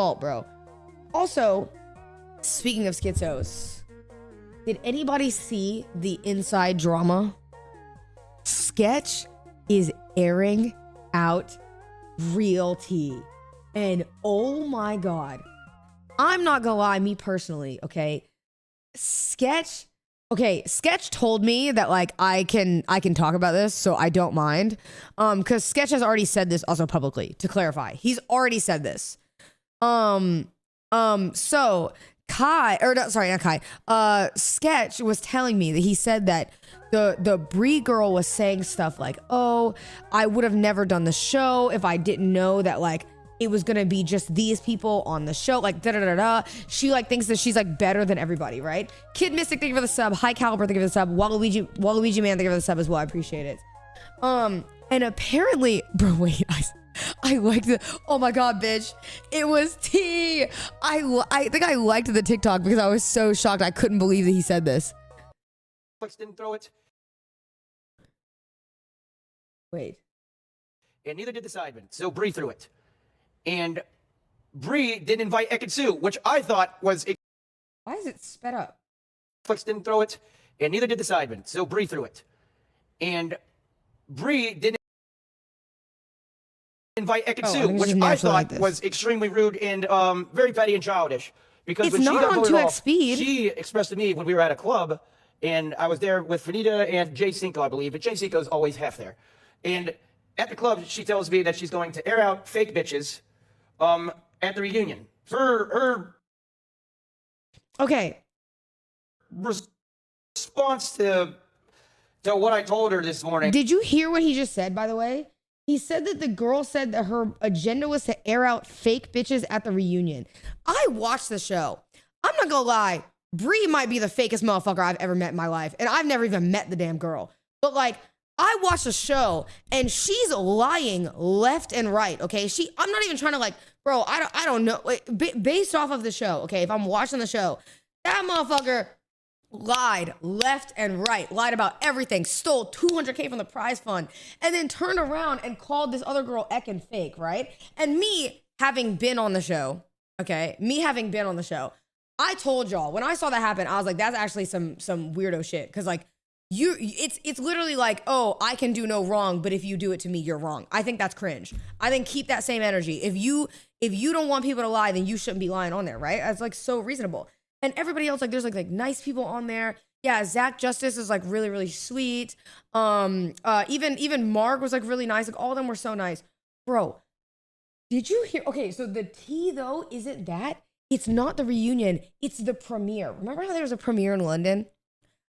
fault, bro. Also, speaking of schizos, did anybody see the inside drama? Sketch is airing out real tea. And oh my God, I'm not gonna lie, me personally, okay? Sketch told me that like I can talk about this, so I don't mind. Because Sketch has already said this also publicly, to clarify. He's already said this. So Kai, or no, sorry, not Kai. Sketch was telling me that he said that the Bree girl was saying stuff like, "Oh, I would have never done the show if I didn't know that like it was gonna be just these people on the show." Like da da da da. She like thinks that she's like better than everybody, right? Kid Mystic, thank you for the sub. High Caliber, thank you for the sub. Waluigi Man, thank you for the sub as well. I appreciate it. And apparently, bro, wait, I liked it. Oh my God, bitch. It was tea. I think I liked the TikTok because I was so shocked. I couldn't believe that he said this. Didn't throw it. Wait. And neither did the Sidemen. So Bree threw it. And Bree didn't invite Ekitsu, which I thought was... Why is it sped up? Didn't throw it. And neither did the Sidemen. So Bree threw it. And Bree didn't invite Ekitsu, which I thought was extremely rude and very petty and childish. Because it's when not she got on voted 2x off, speed. She expressed to me when we were at a club, and I was there with Fanita and Jay Cinco, I believe, but Jay Cinco's always half there. And at the club, she tells me that she's going to air out fake bitches at the reunion. Her okay. Response to what I told her this morning. Did you hear what he just said, by the way? He said that the girl said that her agenda was to air out fake bitches at the reunion. I watched the show. I'm not gonna lie. Bree might be the fakest motherfucker I've ever met in my life. And I've never even met the damn girl. But like, I watched the show and she's lying left and right, okay? I'm not even trying to like, bro, I don't know. Based off of the show, okay? If I'm watching the show, that motherfucker lied left and right, lied about everything, stole $200K from the prize fund, and then turned around and called this other girl Ekin fake, right? And me having been on the show, okay? I told y'all, when I saw that happen, I was like, that's actually some weirdo shit. Cause like, it's literally like, oh, I can do no wrong, but if you do it to me, you're wrong. I think that's cringe. I think keep that same energy. If you don't want people to lie, then you shouldn't be lying on there, right? That's like so reasonable. And everybody else, like, there's like nice people on there. Yeah, Zach Justice is like really, really sweet. Even Mark was like really nice. Like all of them were so nice. Bro, did you hear? Okay, so the tea though isn't that. It's not the reunion. It's the premiere. Remember how there was a premiere in London?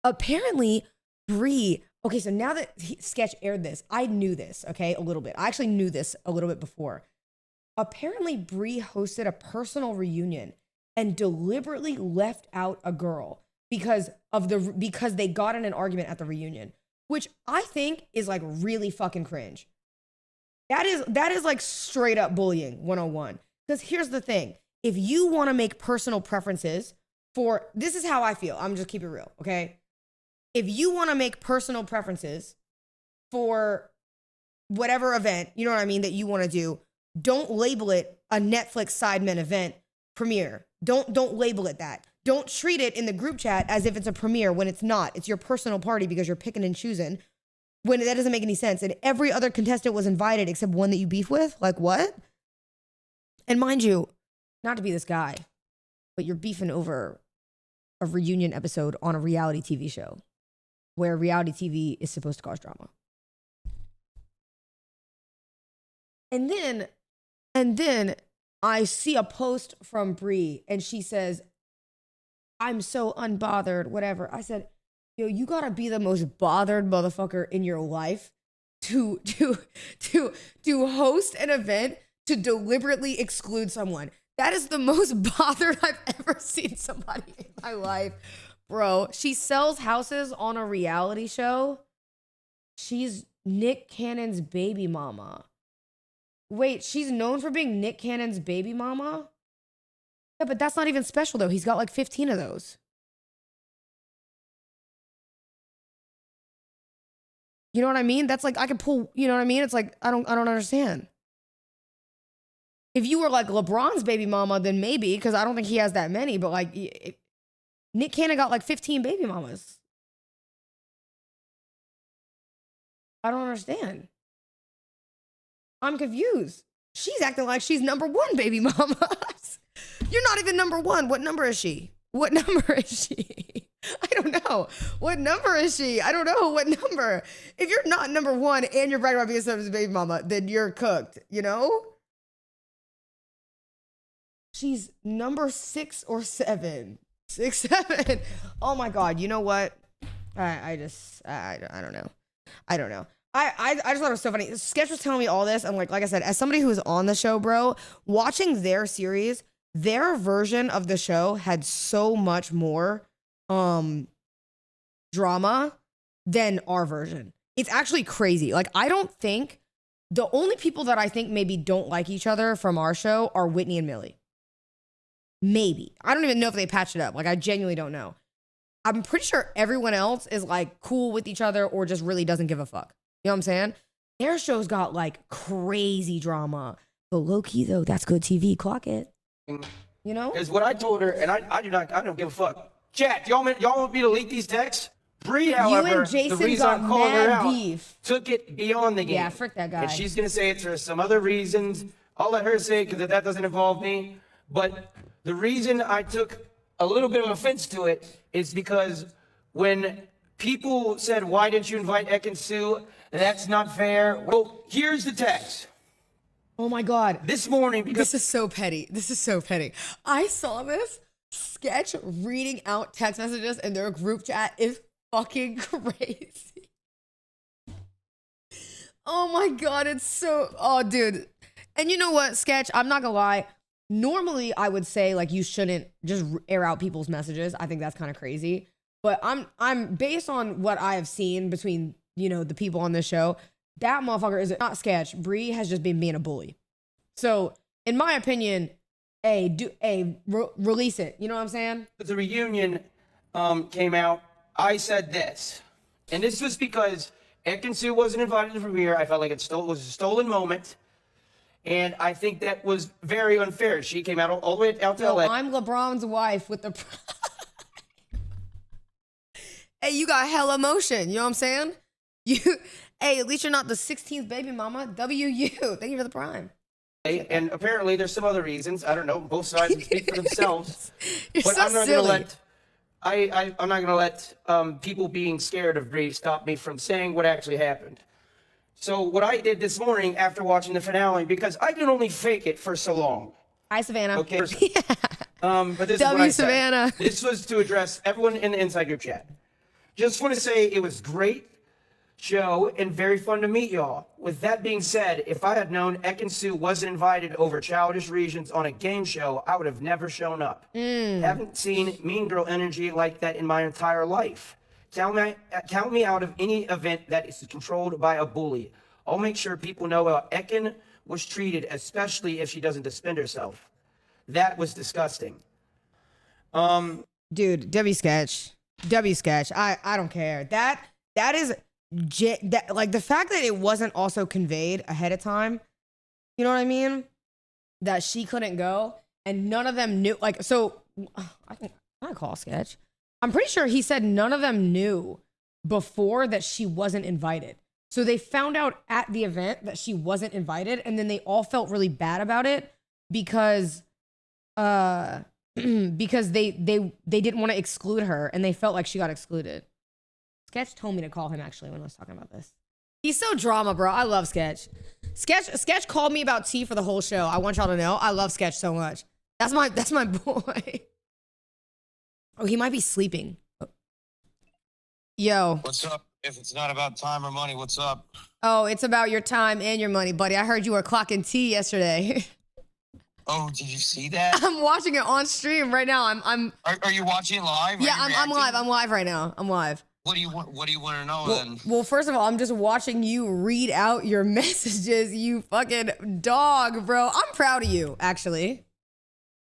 Apparently, Bree. Okay, so now that Sketch aired this, I knew this. Okay, a little bit. I actually knew this a little bit before. Apparently, Bree hosted a personal reunion and deliberately left out a girl because they got in an argument at the reunion, which I think is like really fucking cringe. That is like straight up bullying 101. Because here's the thing. If you want to make personal preferences this is how I feel. I'm just keep it real, okay? If you want to make personal preferences for whatever event, you know what I mean, that you want to do, don't label it a Netflix Sidemen event premiere. Don't label it that. Don't treat it in the group chat as if it's a premiere when it's not. It's your personal party because you're picking and choosing when that doesn't make any sense. And every other contestant was invited except one that you beef with. Like what? And mind you, not to be this guy, but you're beefing over a reunion episode on a reality TV show where reality TV is supposed to cause drama. And then I see a post from Bree and she says, I'm so unbothered, whatever. I said, yo, you gotta be the most bothered motherfucker in your life to host an event to deliberately exclude someone. That is the most bothered I've ever seen somebody in my life. Bro, she sells houses on a reality show. She's Nick Cannon's baby mama. Wait, she's known for being Nick Cannon's baby mama? Yeah, but that's not even special though. He's got like 15 of those. You know what I mean? That's like, I could pull, you know what I mean? It's like, I don't understand. If you were like LeBron's baby mama, then maybe, because I don't think he has that many, but like Nick Cannon got like 15 baby mamas. I don't understand. I'm confused. She's acting like she's number one baby mama. You're not even number one. What number is she? What number is she? I don't know. What number is she? I don't know. What number? If you're not number one and you're bragging about being someone's baby mama, then you're cooked, you know? She's number 6 or 7. 6, 7. Oh my God. You know what? I don't know. I don't know. I just thought it was so funny. Sketch was telling me all this. I'm like I said, as somebody who's on the show, bro, watching their series, their version of the show had so much more drama than our version. It's actually crazy. Like, I don't think the only people that I think maybe don't like each other from our show are Whitney and Millie. Maybe. I don't even know if they patched it up. Like, I genuinely don't know. I'm pretty sure everyone else is like cool with each other or just really doesn't give a fuck. You know what I'm saying? Their show's got like crazy drama. But low key though, that's good TV. Clock it. You know? Is what I told her, and I don't give a fuck. Chat, y'all want me to leak these texts? Bree, however, you and Jason the reason got I'm calling her out, beef. took it beyond the game. Yeah, frick that guy. And she's gonna say it for some other reasons. I'll let her say it because that doesn't involve me. But the reason I took a little bit of offense to it is because when people said, "Why didn't you invite Ekin-Su? That's not fair." Well, here's the text. Oh my God. This morning, because This is so petty. This is so petty. I saw this. Sketch reading out text messages in their group chat is fucking crazy. Oh my God, it's so, oh dude. And you know what, Sketch, I'm not gonna lie. Normally I would say like you shouldn't just air out people's messages. I think that's kind of crazy. But I'm based on what I have seen between, you know, the people on this show, that motherfucker is not Sketch. Bree has just been being a bully. So, in my opinion, release it. You know what I'm saying? the reunion came out, I said this. And this was because Ekin-Su wasn't invited to the premiere. I felt like it was a stolen moment. And I think that was very unfair. She came out all the way out to LA. I'm LeBron's wife with the... Hey, you got hella emotion. You know what I'm saying? Hey, at least you're not the 16th baby mama. WU. Thank you for the prime. And apparently there's some other reasons. I don't know. Both sides can speak for themselves. You're But so I'm not silly. gonna let I'm not gonna let people being scared of Bree stop me from saying what actually happened. So what I did this morning after watching the finale, because I can only fake it for so long. Hi, Savannah. Okay. But this is what I said. Savannah. This was to address everyone in the inside group chat. Just want to say it was great show and very fun to meet y'all. With that being said, if I had known Ekin-Su wasn't invited over childish reasons on a game show, I would have never shown up. Haven't seen mean girl energy like that in my entire life. Count me out of any event that is controlled by a bully. I'll make sure people know how Ekin was treated, especially if she doesn't defend herself. That was disgusting. Dude, W Sketch. I don't care. That is like the fact that it wasn't also conveyed ahead of time. You know what I mean? That she couldn't go and none of them knew. Like, so I call Sketch. I'm pretty sure he said none of them knew before that she wasn't invited. So they found out at the event that she wasn't invited, and then they all felt really bad about it because because they didn't want to exclude her and they felt like she got excluded. Sketch told me to call him actually when I was talking about this. He's so drama, bro. I love Sketch. Sketch called me about tea for the whole show. I want y'all to know I love Sketch so much. That's my boy. Oh, he might be sleeping. Yo. What's up? If it's not about time or money, what's up? Oh, it's about your time and your money, buddy. I heard you were clocking tea yesterday. Oh, did you see that? I'm watching it on stream right now. Are you watching it live? Yeah, I'm live. I'm live right now. I'm live. What do you want to know then? Well, first of all, I'm just watching you read out your messages, you fucking dog, bro. I'm proud of you, actually.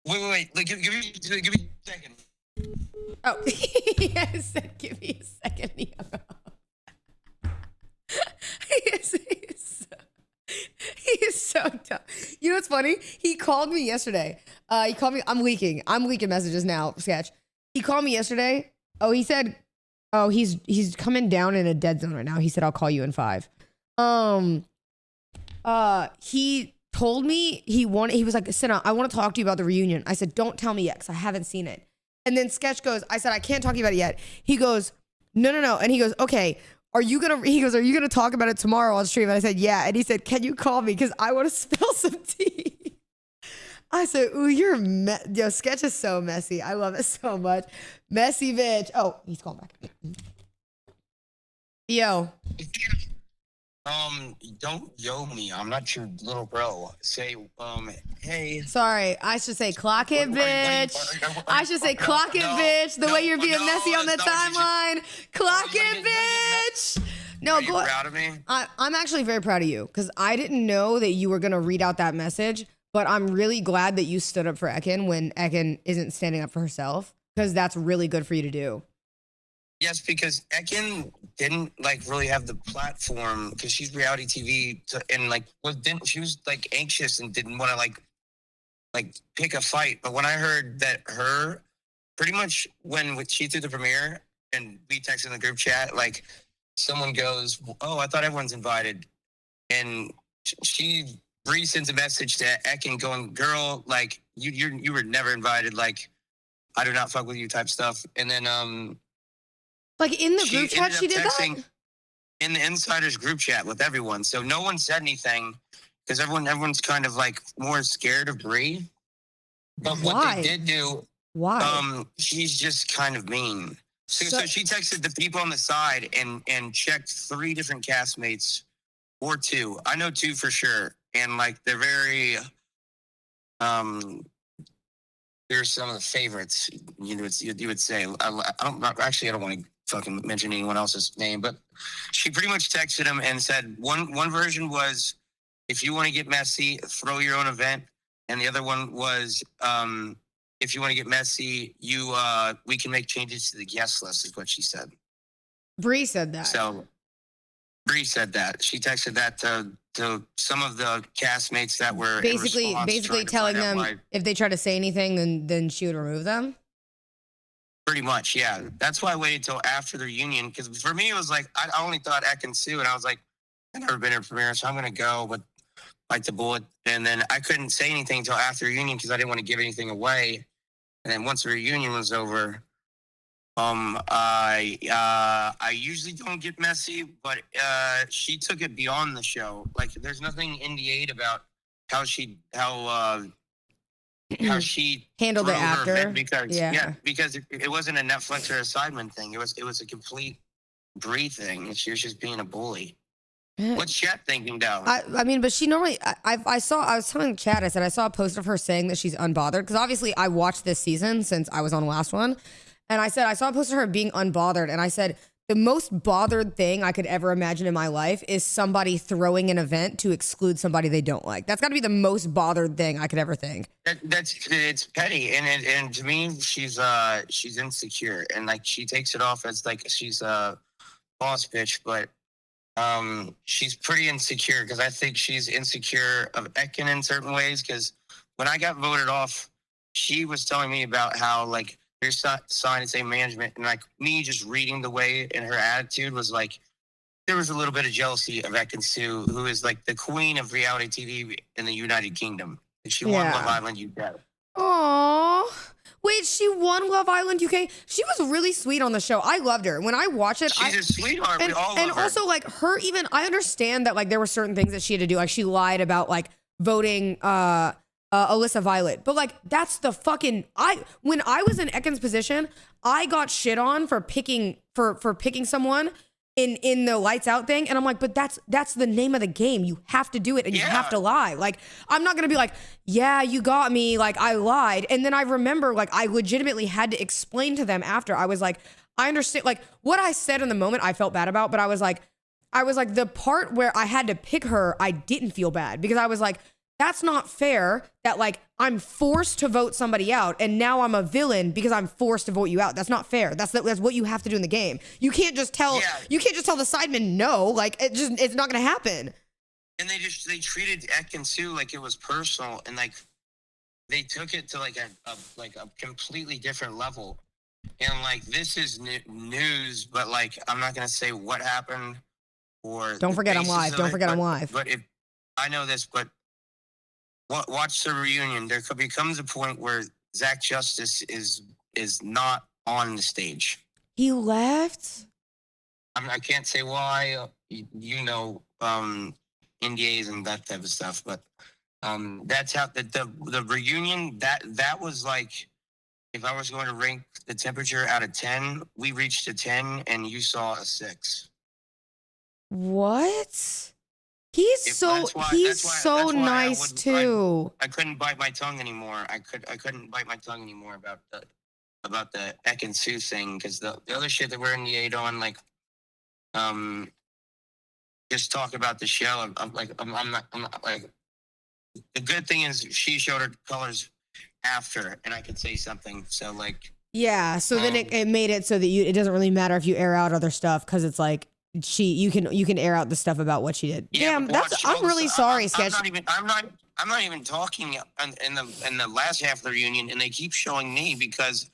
Wait. Like, give me a second. Oh, he said, give me a second. He's so dumb. You know what's funny? He called me yesterday. He called me. I'm leaking messages now. Sketch. He called me yesterday. Oh, he said, oh, he's coming down in a dead zone right now. He said, I'll call you in 5. He told me he was like, Cinna, I want to talk to you about the reunion. I said, don't tell me yet, because I haven't seen it. And then Sketch goes, I said, I can't talk to you about it yet. He goes, no. And he goes, okay. Are you gonna talk about it tomorrow on stream? And I said, yeah. And he said, can you call me? Because I want to spill some tea. I said, ooh, yo, Sketch is so messy. I love it so much. Messy bitch. Oh, he's calling back. Yo. Don't yo me. I'm not your little bro. Say, hey. Sorry, I should say clock it, bitch. I should say clock it, bitch. The way you're being messy on the timeline. Clock it, bitch. No, go ahead. Proud of me? I'm actually very proud of you, because I didn't know that you were going to read out that message, but I'm really glad that you stood up for Ekin when Ekin isn't standing up for herself, because that's really good for you to do. Yes, because Ekin didn't really have the platform, because she's reality TV she was anxious and didn't want to pick a fight. But when I heard that her pretty much when she threw the premiere and we texted in the group chat, someone goes, oh, I thought everyone's invited. And Bree sends a message to Ekin going, girl, you were never invited. I do not fuck with you type stuff. And then, in the group chat, she did that? In the insiders group chat with everyone. So no one said anything because everyone's kind of more scared of Bree. But Why? What they did do, why? She's just kind of mean. So she texted the people on the side and checked 3 different castmates, or 2. I know 2 for sure. And they're very, they're some of the favorites, you would say. I don't want to fucking mention anyone else's name, but she pretty much texted him and said one version was, if you want to get messy, throw your own event. And the other one was, if you want to get messy, we can make changes to the guest list, is what she said. Bree said that. So Bree said that. She texted that to some of the castmates that were basically telling them if they try to say anything, then she would remove them. Pretty much, yeah. That's why I waited till after the reunion, because for me it was I only thought Ekin Sue, and I was like, I've never been to a premiere, so I'm gonna go, but bite the bullet. And then I couldn't say anything until after the reunion because I didn't want to give anything away. And then once the reunion was over, I usually don't get messy, but she took it beyond the show. There's nothing NDA'd about how she handled it after. Because it wasn't a Netflix or a Sidemen thing. It was a complete Bree thing. She was just being a bully. What's Chat thinking now? I mean, but she normally, I was telling Chad, I said, I saw a post of her saying that she's unbothered. Because obviously I watched this season since I was on the last one. And I said, I saw a post of her being unbothered. And I said, the most bothered thing I could ever imagine in my life is somebody throwing an event to exclude somebody they don't like. That's got to be the most bothered thing I could ever think. It's petty. And to me, she's insecure. And she takes it off as she's a boss bitch. But she's pretty insecure, because I think she's insecure of Ekin in certain ways. Because when I got voted off, she was telling me about how there's sign and say management, and me just reading the way and her attitude was there was a little bit of jealousy of Ekin Sue, who is the queen of reality TV in the United Kingdom. And she won Love Island UK. Aww. Wait, she won Love Island UK? She was really sweet on the show. I loved her. When I watched it, she's a sweetheart. We all love her. And also, her even, I understand that, there were certain things that she had to do. She lied about, voting Alyssa Violet. But, that's the fucking, when I was in Ekin's position, I got shit on for picking someone in the lights out thing. And I'm like, but that's the name of the game. You have to do it, and you have to lie. I'm not going to be yeah, you got me. I lied. And then I remember, I legitimately had to explain to them after. I was like, I understand. What I said in the moment, I felt bad about. But I was like, the part where I had to pick her, I didn't feel bad, because I was like, that's not fair that I'm forced to vote somebody out, and now I'm a villain because I'm forced to vote you out. That's not fair. That's what you have to do in the game. You can't just tell the Sidemen no. It's not gonna happen. and they treated Ek and Sue like it was personal, and like they took it to like a completely different level. And like this is news, but like I'm not gonna say what happened or Don't forget I'm live. Don't forget I'm live. But if I know this, but watch the reunion. There becomes a point where Zach Justice is not on the stage. He left? I can't say why. You know, NDAs and that type of stuff, but that's how the reunion that was like. If I was going to rank the temperature out of 10, we reached a 10, and you saw a 6. What? He's so nice too. I couldn't bite my tongue anymore. I couldn't bite my tongue anymore about the Ek and Sue thing, because the other shit that we're in the 8 on, like, just talk about the show. I'm not like. The good thing is she showed her colors after, and I could say something. So like, yeah. So then it made it so that it doesn't really matter if you air out other stuff, because it's like you can air out the stuff about what she did. Yeah, damn, I'm really sorry, Sketch. I'm not even talking in the last half of the reunion, and they keep showing me because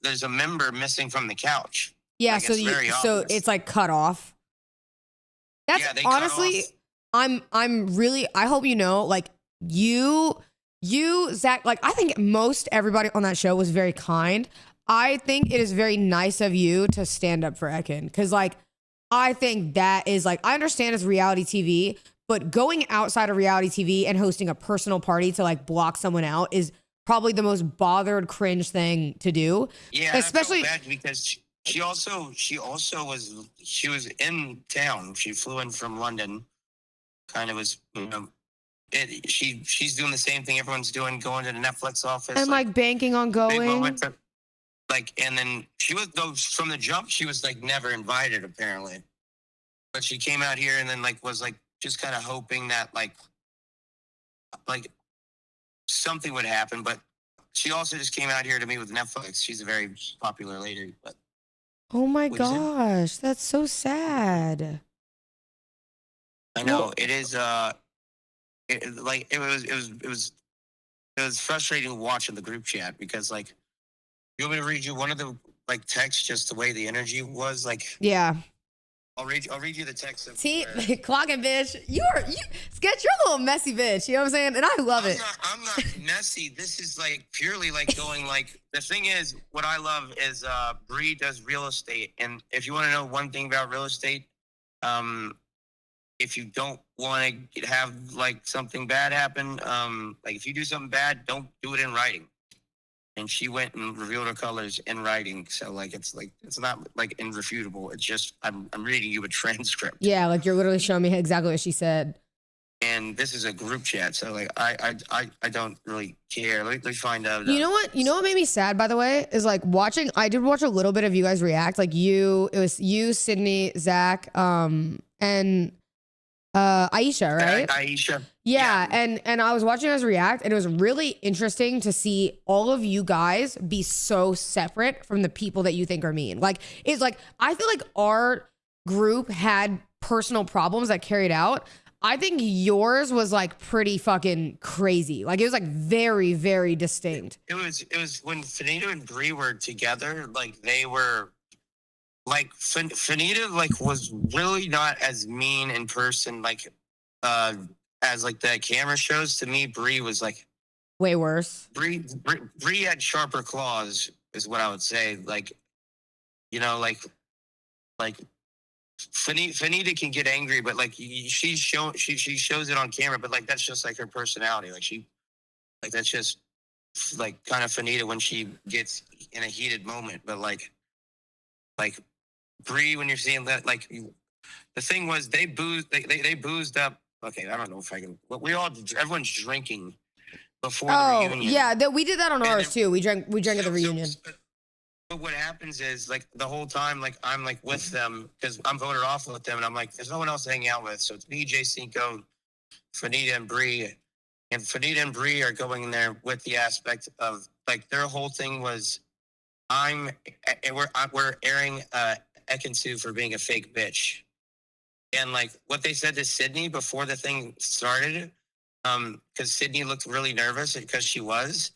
there's a member missing from the couch. Yeah, like, so it's like cut off. That's honestly, I'm really, I hope you know, like you, Zach, like I think most everybody on that show was very kind. I think it is very nice of you to stand up for Ekin, because like I think that is like, I understand it's reality TV, but going outside of reality TV and hosting a personal party to like block someone out is probably the most bothered, cringe thing to do. Yeah, especially bad because she also was in town. She flew in from London. Kind of was, you know, she's doing the same thing everyone's doing, going to the Netflix office and like banking on going. Like, and then she was, though, from the jump, she was like never invited apparently, but she came out here and then like was like just kind of hoping that like something would happen. But she also just came out here to meet with Netflix. She's a very popular lady. But oh my gosh, that's so sad. I know it is. It was frustrating watching the group chat because like, you want me to read you one of the like texts, just the way the energy was like. Yeah. I'll read you the text. See, clocking bitch. Sketch, you're a little messy bitch. You know what I'm saying? And I love it. I'm not messy. This is like purely like going like, the thing is, what I love is Bree does real estate. And if you want to know one thing about real estate, if you don't want to have like something bad happen, like if you do something bad, don't do it in writing. And she went and revealed her colors in writing. So like it's not like irrefutable. It's just I'm reading you a transcript. Yeah, like you're literally showing me exactly what she said. And this is a group chat, so like I don't really care. Let me find out. You know what? You know what made me sad, by the way, is like watching. I did watch a little bit of you guys react. Like it was you, Sydney, Zach, and Aisha, right? Aisha. Yeah, and I was watching you guys react, and it was really interesting to see all of you guys be so separate from the people that you think are mean. Like, it's like, I feel like our group had personal problems that carried out. I think yours was like pretty fucking crazy. Like, it was like very, very distinct. It was when Fanita and Bree were together, like they were like Fanita like was really not as mean in person, like as like the camera shows. To me, Bree was like way worse. Bree had sharper claws, is what I would say. Like, you know, like Fanita can get angry, but like she shows it on camera, but like that's just like her personality. Like that's just like kind of Fanita when she gets in a heated moment. But like Bree, when you're seeing that, like the thing was they boozed up. Okay, I don't know if I can. But everyone's drinking before the reunion. Yeah, we did that on ours too. We drank at the reunion. But what happens is like the whole time, like I'm like with them because I'm voted off with them, and I'm like, there's no one else to hang out with. So it's me, Jay Cinco, Fanita, and Bree. And Fanita and Bree are going in there with the aspect of like their whole thing was, we're airing Ekin Sue for being a fake bitch. And like what they said to Sydney before the thing started, because Sydney looked really nervous because she was.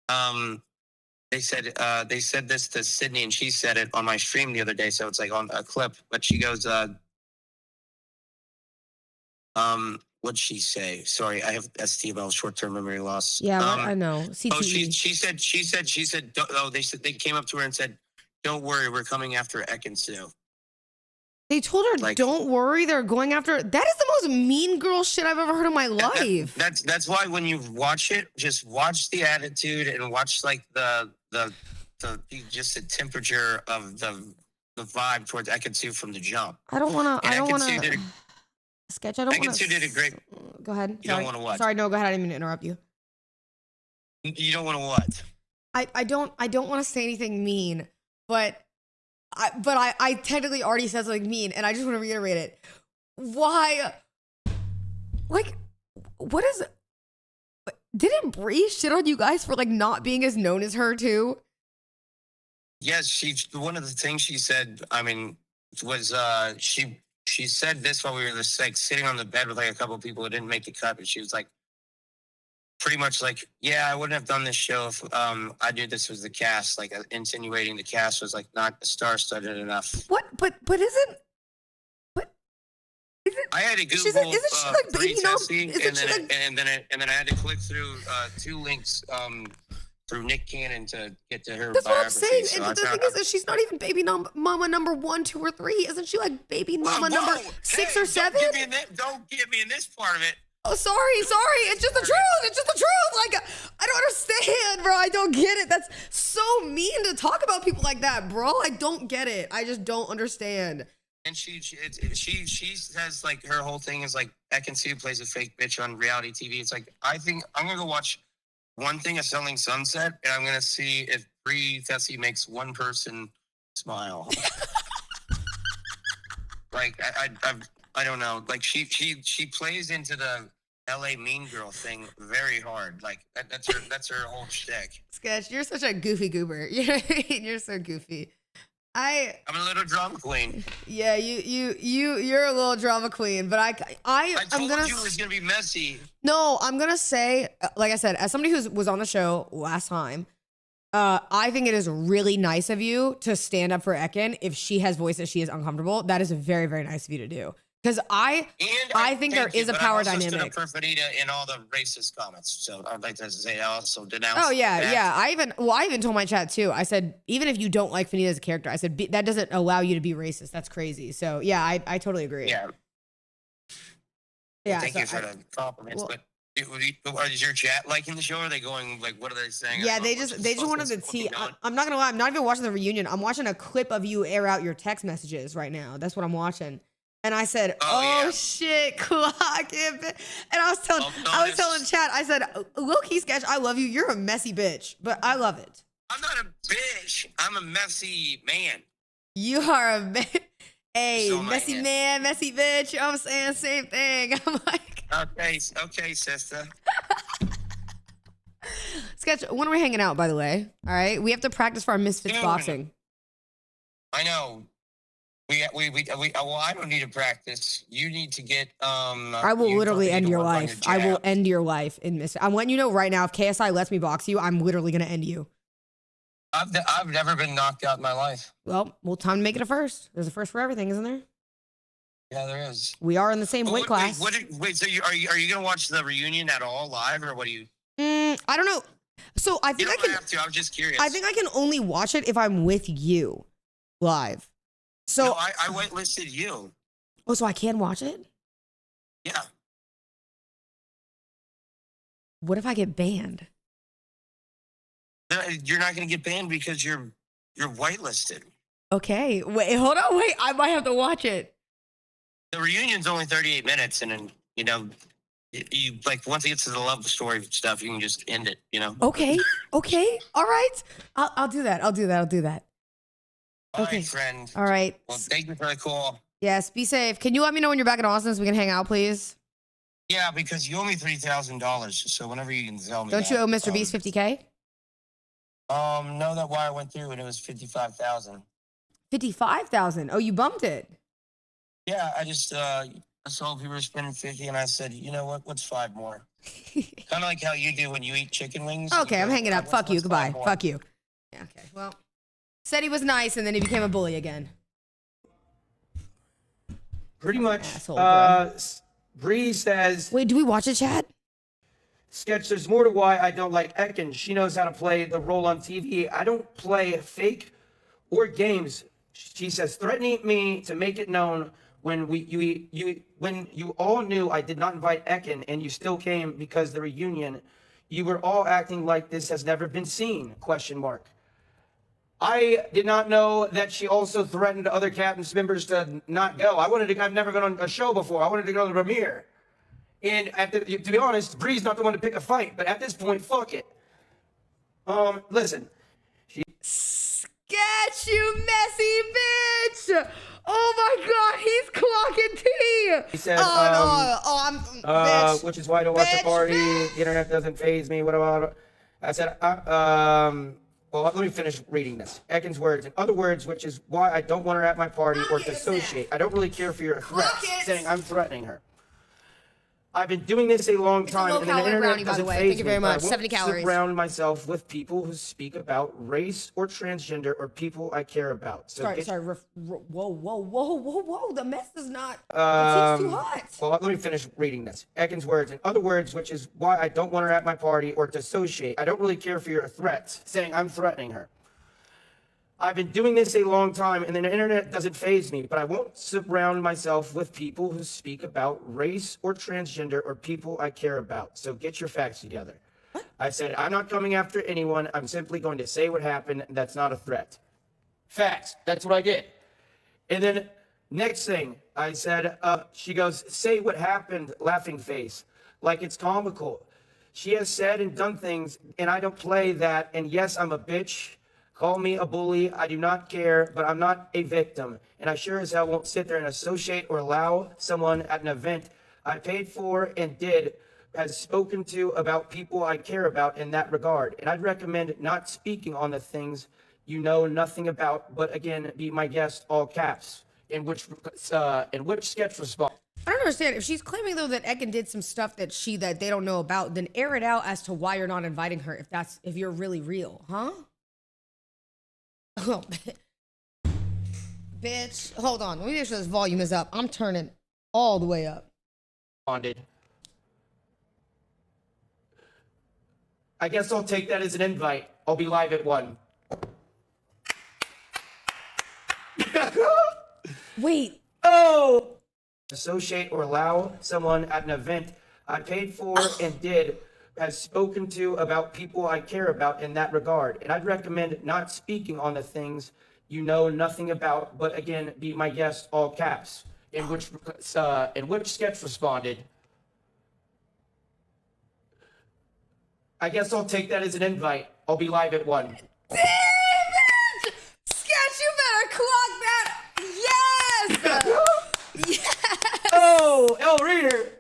They said this to Sydney, and she said it on my stream the other day, so it's like on a clip. But she goes, what'd she say? Sorry, I have STML, short-term memory loss. Yeah, I know. CTE. Oh, she said. They came up to her and said, "Don't worry, we're coming after Ekin-Su." They told her, Like, "Don't worry, they're going after." That is the most mean girl shit I've ever heard in my life. That's why when you watch it, just watch the attitude and watch like the just the temperature of the vibe towards Ekin-Su from the jump. I don't want to. I don't want to. Sketch. I don't want to. Ekin-Su did a great. Go ahead. You don't want to what? Sorry, no. Go ahead. I didn't mean to interrupt you. You don't want to what? I don't want to say anything mean, but I technically already said something mean, and I just want to reiterate it. Why? Like, what is? Didn't Bree shit on you guys for like not being as known as her too? Yes, one of the things she said, I mean, was she said this while we were just like sitting on the bed with like a couple of people who didn't make the cut, and she was like, pretty much like, yeah, I wouldn't have done this show if I knew this was the cast, like insinuating the cast was like not star-studded enough. What? But isn't? I had to Google. Isn't she like baby numb? And then I had to click through 2 links through Nick Cannon to get to her. That's what I'm saying. So and the thing is that she's not even baby mama number 1, 2, or 3. Isn't she like baby mama number 6 or 7? Don't get me in this part of it. Oh, sorry. It's just the truth. It's just the truth. Like, I don't understand, bro. I don't get it. That's so mean to talk about people like that, bro. I don't get it. I just don't understand. And she says like her whole thing is like Ekin-Su plays a fake bitch on reality TV. It's like, I think I'm gonna go watch One Thing: A Selling Sunset, and I'm gonna see if Brie Tessie makes one person smile. Like I don't know. Like she plays into the LA Mean Girl thing very hard. Like that's her whole shtick. Sketch, you're such a goofy goober. You're so goofy. I'm a little drama queen. Yeah, you're a little drama queen, but I told you it was gonna be messy. No, I'm gonna say, like I said, as somebody who was on the show last time, I think it is really nice of you to stand up for Ekin if she has voice that she is uncomfortable. That is very, very nice of you to do. Because I think there is a power dynamic. I stood up for Fanita in all the racist comments, so I'd like to say I also denounce. Oh yeah, that. yeah. I even told my chat too. I said, even if you don't like Fanita as a character, I said that doesn't allow you to be racist. That's crazy. So yeah, I totally agree. Yeah. Yeah. Thank you for the compliments, but. Is your chat liking the show? Or are they going like, what are they saying? Yeah, they just wanted the tea. I'm not gonna lie, I'm not even watching the reunion. I'm watching a clip of you air out your text messages right now. That's what I'm watching. And I said, "Oh yeah. Shit, clock it." And I was telling chat, I said, "Low-key Sketch, I love you. You're a messy bitch, but I love it." I'm not a bitch. I'm a messy man. You are a messy man, messy bitch. I'm saying same thing. I'm like, okay, sister. Sketch, when are we hanging out, by the way? All right, we have to practice for our Misfits boxing. I know. Well, I don't need to practice. You need to get. I will literally end your life. I will end your life in Misfits. I'm letting you know right now. If KSI lets me box you, I'm literally gonna end you. I've never been knocked out in my life. Well, time to make it a first. There's a first for everything, isn't there? Yeah, there is. We are in the same weight class. Wait. So are you gonna watch the reunion at all live, or what do you? I don't know. So I think I can. Have to. I was just curious. I think I can only watch it if I'm with you, live. So no, I whitelisted you. Oh, so I can watch it? Yeah. What if I get banned? You're not going to get banned because you're whitelisted. Okay. Wait, hold on. Wait, I might have to watch it. The reunion's only 38 minutes, and then, you like once it gets to the love story stuff, you can just end it, Okay. All right. I'll do that. All okay, right, friend. All right. Well, thank you for the call. Yes, be safe. Can you let me know when you're back in Austin so we can hang out, please? Yeah, because you owe me $3,000. So whenever you can tell me. Don't you owe Mr. Beast $50K? No, that wire went through and it was $55,000. $55,000. Oh, you bumped it. Yeah, I just I saw people were spending 50, and I said, you know what? What's 5 more? Kind of like how you do when you eat chicken wings. Okay, I'm hanging up. Fuck you. Goodbye. Fuck you. Yeah, okay. Well, said he was nice, and then he became a bully again. Pretty much. Asshole, Bree says, wait, do we watch it, chat? Sketch, there's more to why I don't like Ekin. She knows how to play the role on TV. I don't play fake or games. She says, threatening me to make it known when you all knew I did not invite Ekin and you still came because the reunion, you were all acting like this has never been seen, question mark. I did not know that she also threatened other cast members to not go. I've never been on a show before. I wanted to go to the premiere. And to be honest, Bree's not the one to pick a fight, but at this point, fuck it. Listen. Sketch, you messy bitch! Oh my god, he's clocking tea! He said, bitch. which is why I don't watch the party. Bitch. The internet doesn't faze me. What about? I said, well, let me finish reading this. Ekin's words. In other words, which is why I don't want her at my party or to associate. I don't really care for your threats, saying I'm threatening her. I've been doing this a long time, and the internet brownie, by the doesn't way. faze Thank you very me, but I much. won't 70 calories. surround myself with people who speak about race or transgender or people I care about. So Sorry. Whoa. The mess is not. The tea's too hot. Well, let me finish reading this. Ekin's words. In other words, which is why I don't want her at my party or to associate. I don't really care for your threats, saying I'm threatening her. I've been doing this a long time, and the internet doesn't faze me, but I won't surround myself with people who speak about race or transgender or people I care about. So get your facts together. I said, I'm not coming after anyone. I'm simply going to say what happened. That's not a threat. Facts. That's what I did. And then next thing I said, she goes, say what happened, laughing face, like it's comical. She has said and done things, and I don't play that. And yes, I'm a bitch. Call me a bully. I do not care, but I'm not a victim. And I sure as hell won't sit there and associate or allow someone at an event I paid for and did has spoken to about people I care about in that regard. And I'd recommend not speaking on the things you know nothing about, but again, be my guest, all caps. In which sketch response? I don't understand. If she's claiming though that Ekin did some stuff that they don't know about, then air it out as to why you're not inviting her. If you're really real, huh? Oh, bitch. Hold on. Let me make sure this volume is up. I'm turning all the way up. I guess I'll take that as an invite. I'll be live at 1. Wait. Oh! Associate or allow someone at an event I paid for and did has spoken to about people I care about in that regard. And I'd recommend not speaking on the things you know nothing about, but again, be my guest, all caps. In which sketch responded, I guess I'll take that as an invite. I'll be live at 1. Damn it! Sketch, you better clock that. Yes! Yes! Oh, El Reader!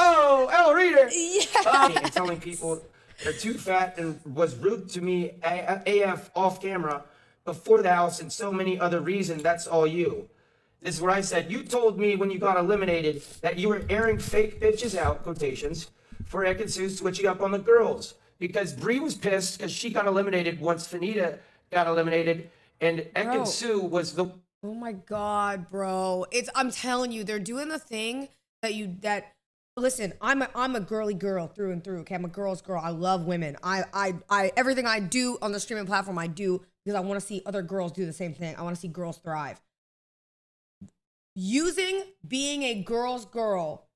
Oh, El Reader! Yeah. And telling people they're too fat and was rude to me AF off camera before the house and so many other reasons. That's all you. This is where I said, you told me when you got eliminated that you were airing fake bitches out, quotations, for Ekin Sue switching up on the girls. Because Bree was pissed because she got eliminated once Fanita got eliminated, and Ekin Sue was the... Oh my God, bro. I'm telling you, they're doing the thing that listen, I'm a girly girl through and through. Okay, I'm a girl's girl. I love women. I everything I do on the streaming platform, I do because I want to see other girls do the same thing. I want to see girls thrive. Using being a girl's girl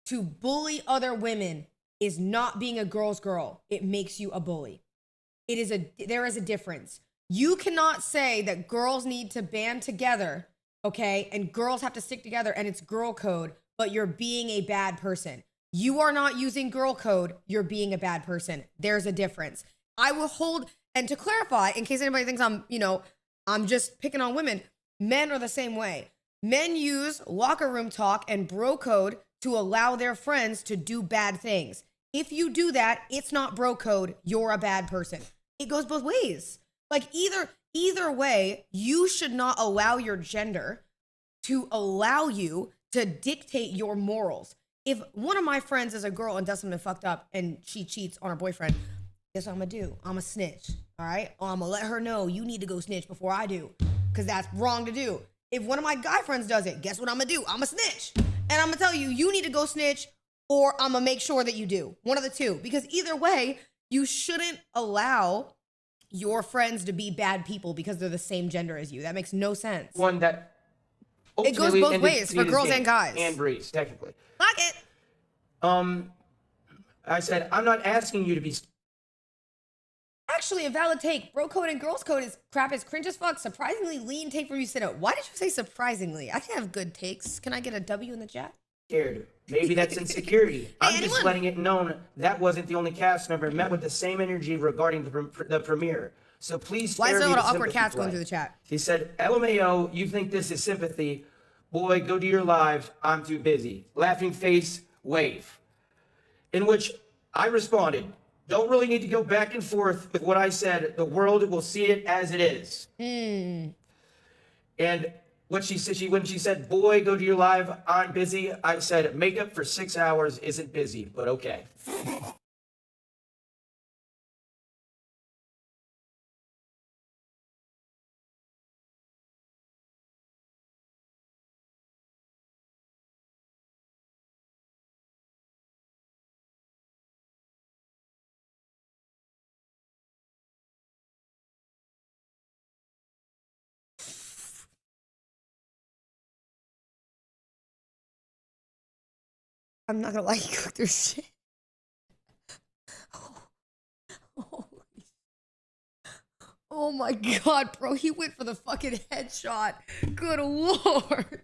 to bully other women is not being a girl's girl. It makes you a bully. There is a difference. You cannot say that girls need to band together, okay, and girls have to stick together and it's girl code, but you're being a bad person. You are not using girl code. You're being a bad person. There's a difference. I will hold, and to clarify, in case anybody thinks I'm just picking on women, men are the same way. Men use locker room talk and bro code to allow their friends to do bad things. If you do that, it's not bro code. You're a bad person. It goes both ways. Like either way, you should not allow your gender to allow you to dictate your morals. If one of my friends is a girl and does something fucked up and she cheats on her boyfriend, guess what I'm gonna do? I'm a snitch, all right? Or I'm gonna let her know you need to go snitch before I do, because that's wrong to do. If one of my guy friends does it, guess what I'm gonna do? I'm a snitch. And I'm gonna tell you, you need to go snitch, or I'm gonna make sure that you do. One of the two. Because either way, you shouldn't allow your friends to be bad people because they're the same gender as you. That makes no sense. One that it goes both ways for girls and guys. And Breeze, technically. Fuck it. I said, I'm not asking you to be... Actually, a valid take. Bro code and girls code is crap. It's cringe as fuck. Surprisingly lean take from you, Cinna. Why did you say surprisingly? I think I have good takes. Can I get a W in the chat? Scared. Maybe that's insecurity. I'm just letting it known that wasn't the only cast member met with the same energy regarding the premiere. So please spare me. Why is there a lot the of awkward sympathy cats play. going through the chat? He said, LMAO, you think this is sympathy? Boy, go to your live. I'm too busy. Laughing face, wave. In which I responded, don't really need to go back and forth with what I said. The world will see it as it is. And what she said, when she said, boy, go to your live, I'm busy, I said, makeup for 6 hours isn't busy, but okay. I'm not gonna lie, you cooked their shit. Oh my god, bro, he went for the fucking headshot. Good lord.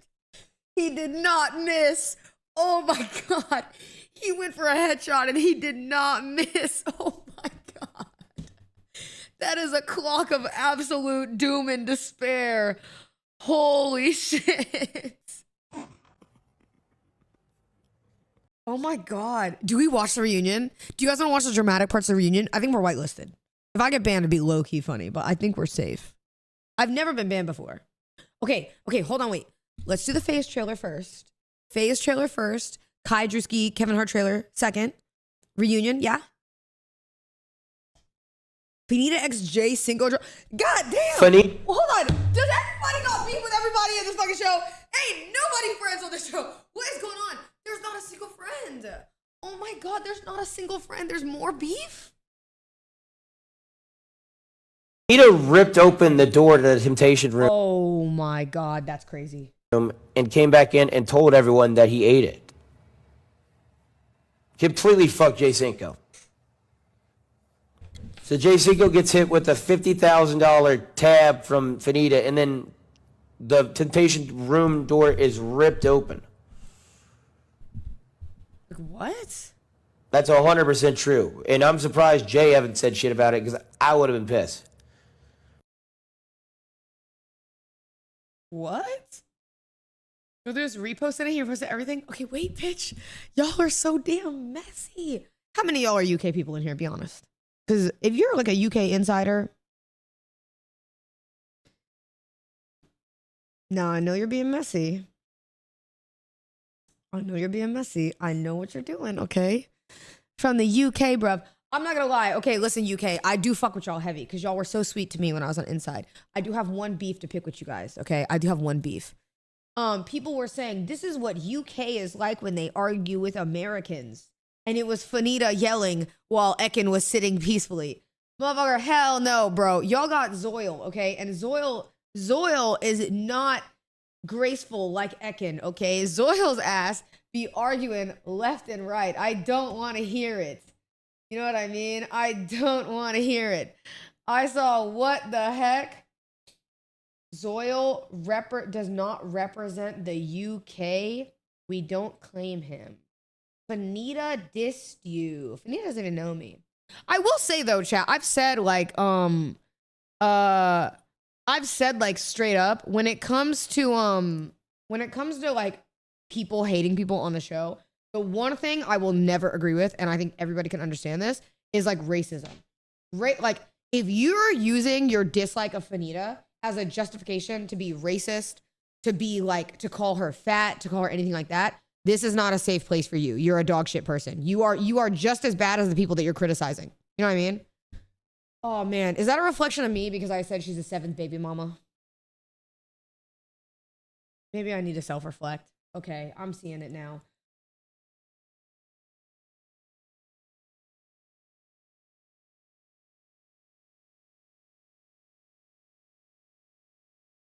He did not miss. Oh my god. He went for a headshot and he did not miss. Oh my god. That is a clock of absolute doom and despair. Holy shit. Oh my god. Do we watch the reunion? Do you guys want to watch the dramatic parts of the reunion? I think we're whitelisted. If I get banned, it'd be low-key funny, but I think we're safe. I've never been banned before. Okay, hold on, wait. Let's do the FaZe trailer first. FaZe trailer first. Kai Drewski, Kevin Hart trailer second. Reunion, yeah? Finita XJ Cinco. God damn. Funny. Well, hold on. Does everybody not beef with everybody in this fucking show? Ain't nobody friends on this show. What is going on? There's not a single friend. Oh my god, there's not a single friend. There's more beef? Peter ripped open the door to the Temptation room. Oh my god, that's crazy. And came back in and told everyone that he ate it. Completely fucked Jay Cinco. So Jay Cinco gets hit with a $50,000 tab from Finita, and then the Temptation room door is ripped open. Like, what? That's 100% true. And I'm surprised Jay haven't said shit about it, because I would have been pissed. What? Oh, there's reposting it here, posted everything. Okay, wait, bitch. Y'all are so damn messy. How many of y'all are UK people in here? Be honest. Because if you're like a UK insider, now I know you're being messy. I know you're being messy. I know what you're doing, okay? From the UK, bruv. I'm not gonna lie. Okay, listen, UK. I do fuck with y'all heavy because y'all were so sweet to me when I was on Inside. I do have one beef to pick with you guys, okay? I do have one beef. People were saying this is what UK is like when they argue with Americans. And it was Finita yelling while Ekin was sitting peacefully. Motherfucker, hell no, bro. Y'all got Zoil, okay? And Zoil is not graceful like Ekin, okay? Zoil's ass be arguing left and right. I don't want to hear it. You know what I mean? I don't want to hear it. I saw what the heck? Zoil does not represent the UK. We don't claim him. Finita dissed you. Finita doesn't even know me. I will say though, chat, I've said like straight up when it comes to like people hating people on the show, the one thing I will never agree with, and I think everybody can understand this, is like racism. Right? Like if you're using your dislike of Finita as a justification to be racist, to be like, to call her fat, to call her anything like that. This is not a safe place for you. You're a dog shit person. You are just as bad as the people that you're criticizing. You know what I mean? Oh man, is that a reflection of me because I said she's a 7th baby mama? Maybe I need to self-reflect. Okay, I'm seeing it now.